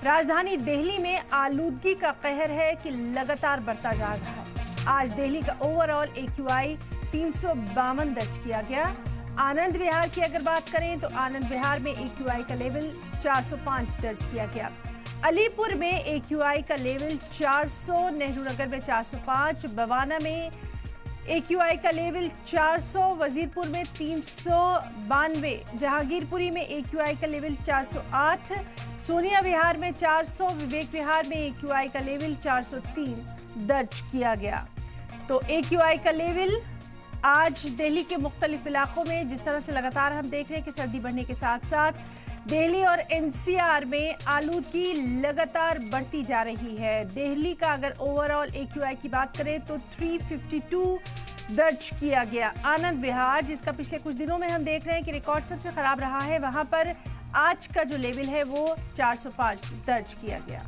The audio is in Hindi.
राजधानी दिल्ली में आलूदगी का कहर है कि लगातार बढ़ता जा रहा है। आज दिल्ली का ओवरऑल AQI 352 दर्ज किया गया। आनंद विहार की अगर बात करें तो आनंद विहार में AQI का लेवल 405 दर्ज किया गया। अलीपुर में AQI का लेवल 400, नेहरू नगर में 405, बवाना में AQI का लेवल 400, वजीरपुर में 392, जहांगीरपुरी में AQI का लेवल 408, सोनिया विहार में 400, विवेक विहार में AQI का लेवल 403 दर्ज किया गया। तो AQI का लेवल आज दिल्ली के मुख्तलिफ इलाकों में जिस तरह से लगातार हम देख रहे हैं कि सर्दी बढ़ने के साथ साथ दिल्ली और NCR में आलूदगी लगातार बढ़ती जा रही है। दिल्ली का अगर ओवरऑल AQI की बात करें तो 352 दर्ज किया गया। आनंद विहार, जिसका पिछले कुछ दिनों में हम देख रहे हैं कि रिकॉर्ड सबसे खराब रहा है, वहां पर आज का जो लेवल है वो 405 दर्ज किया गया।